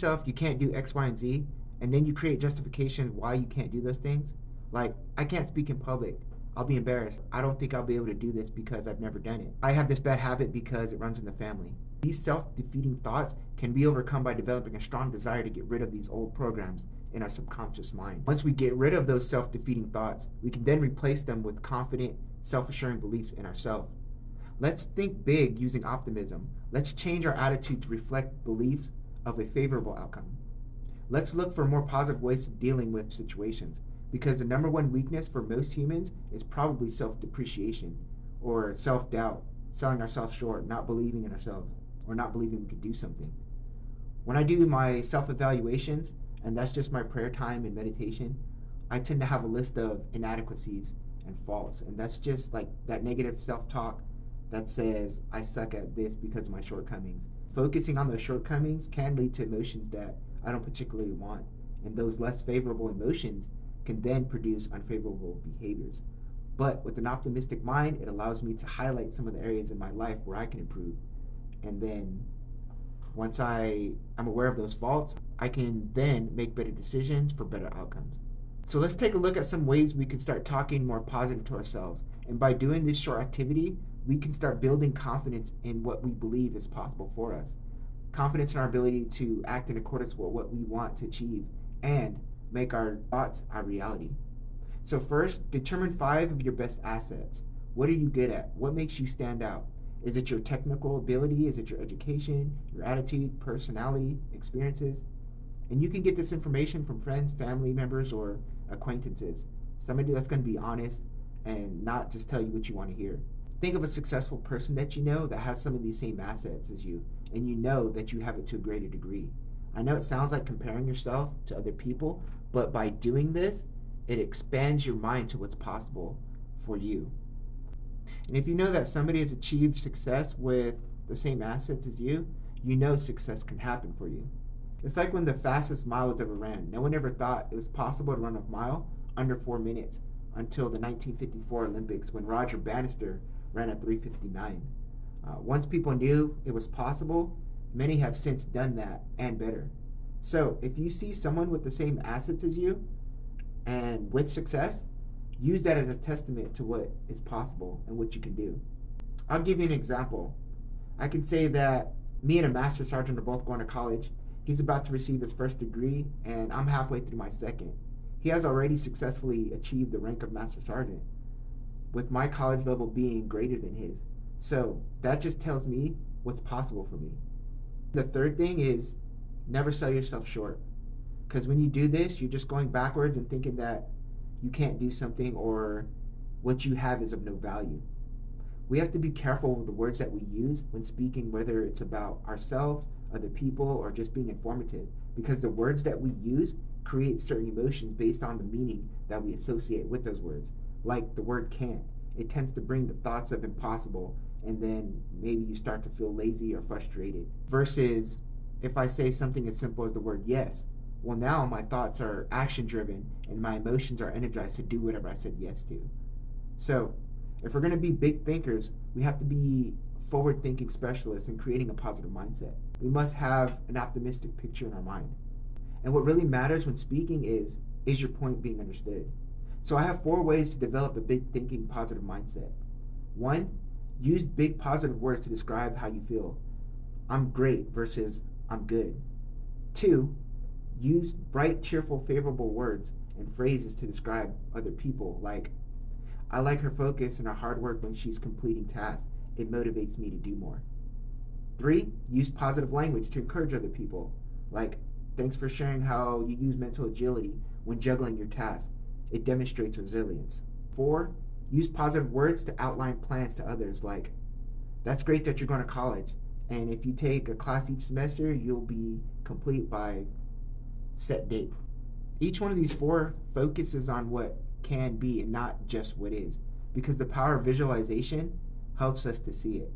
yourself you can't do X, Y, and Z, and then you create justification why you can't do those things, like, I can't speak in public. I'll be embarrassed. I don't think I'll be able to do this because I've never done it. I have this bad habit because it runs in the family. These self-defeating thoughts can be overcome by developing a strong desire to get rid of these old programs in our subconscious mind. Once we get rid of those self-defeating thoughts, we can then replace them with confident, self-assuring beliefs in ourselves. Let's think big using optimism. Let's change our attitude to reflect beliefs of a favorable outcome. Let's look for more positive ways of dealing with situations, because the number one weakness for most humans is probably self-depreciation or self-doubt, selling ourselves short, not believing in ourselves, or not believing we can do something. When I do my self-evaluations, and that's just my prayer time and meditation, I tend to have a list of inadequacies and faults, and that's just like that negative self-talk that says I suck at this because of my shortcomings. Focusing on those shortcomings can lead to emotions that I don't particularly want, and those less favorable emotions can then produce unfavorable behaviors. But with an optimistic mind, it allows me to highlight some of the areas in my life where I can improve. And then once I'm aware of those faults, I can then make better decisions for better outcomes. So let's take a look at some ways we can start talking more positive to ourselves. And by doing this short activity, we can start building confidence in what we believe is possible for us. Confidence in our ability to act in accordance with what we want to achieve and make our thoughts our reality. So first, determine 5 of your best assets. What are you good at? What makes you stand out? Is it your technical ability? Is it your education, your attitude, personality, experiences? And you can get this information from friends, family members, or acquaintances. Somebody that's going to be honest and not just tell you what you want to hear. Think of a successful person that you know that has some of these same assets as you, and you know that you have it to a greater degree. I know it sounds like comparing yourself to other people, but by doing this, it expands your mind to what's possible for you. And if you know that somebody has achieved success with the same assets as you, you know success can happen for you. It's like when the fastest mile was ever ran. No one ever thought it was possible to run a mile under 4 minutes until the 1954 Olympics when Roger Bannister ran at 3:59. Once people knew it was possible, many have since done that and better. So if you see someone with the same assets as you and with success, use that as a testament to what is possible and what you can do. I'll give you an example. I can say that me and a master sergeant are both going to college. He's about to receive his first degree, and I'm halfway through my second. He has already successfully achieved the rank of master sergeant, with my college level being greater than his. So that just tells me what's possible for me. The third thing is never sell yourself short. Because when you do this, you're just going backwards and thinking that you can't do something or what you have is of no value. We have to be careful with the words that we use when speaking, whether it's about ourselves, other people, or just being informative, because the words that we use create certain emotions based on the meaning that we associate with those words. Like the word can't. It tends to bring the thoughts of impossible, and then maybe you start to feel lazy or frustrated. Versus if I say something as simple as the word yes, well, now my thoughts are action driven and my emotions are energized to do whatever I said yes to. So if we're going to be big thinkers, we have to be forward thinking specialists in creating a positive mindset. We must have an optimistic picture in our mind. And what really matters when speaking is your point being understood? So I have 4 ways to develop a big thinking positive mindset. 1, use big positive words to describe how you feel. I'm great versus I'm good. 2, use bright, cheerful, favorable words and phrases to describe other people, like, I like her focus and her hard work when she's completing tasks. It motivates me to do more. 3, use positive language to encourage other people, like, thanks for sharing how you use mental agility when juggling your tasks. It demonstrates resilience. 4, use positive words to outline plans to others, like, that's great that you're going to college, and if you take a class each semester, you'll be complete by set date. Each one of these 4 focuses on what can be and not just what is, because the power of visualization helps us to see it.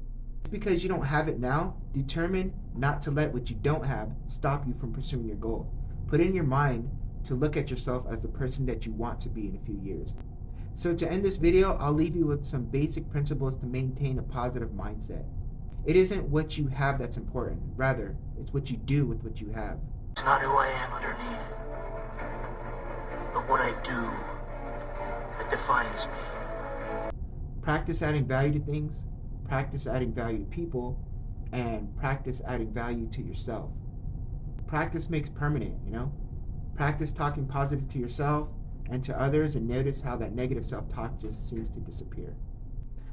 Just because you don't have it now, determine not to let what you don't have stop you from pursuing your goals. Put in your mind to look at yourself as the person that you want to be in a few years. So to end this video, I'll leave you with some basic principles to maintain a positive mindset. It isn't what you have that's important. Rather, it's what you do with what you have. It's not who I am underneath, but what I do that defines me. Practice adding value to things, practice adding value to people, and practice adding value to yourself. Practice makes permanent, you know? Practice talking positive to yourself and to others, and notice how that negative self-talk just seems to disappear.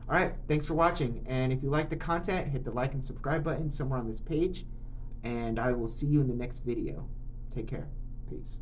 All right, thanks for watching. And if you like the content, hit the like and subscribe button somewhere on this page. And I will see you in the next video. Take care. Peace.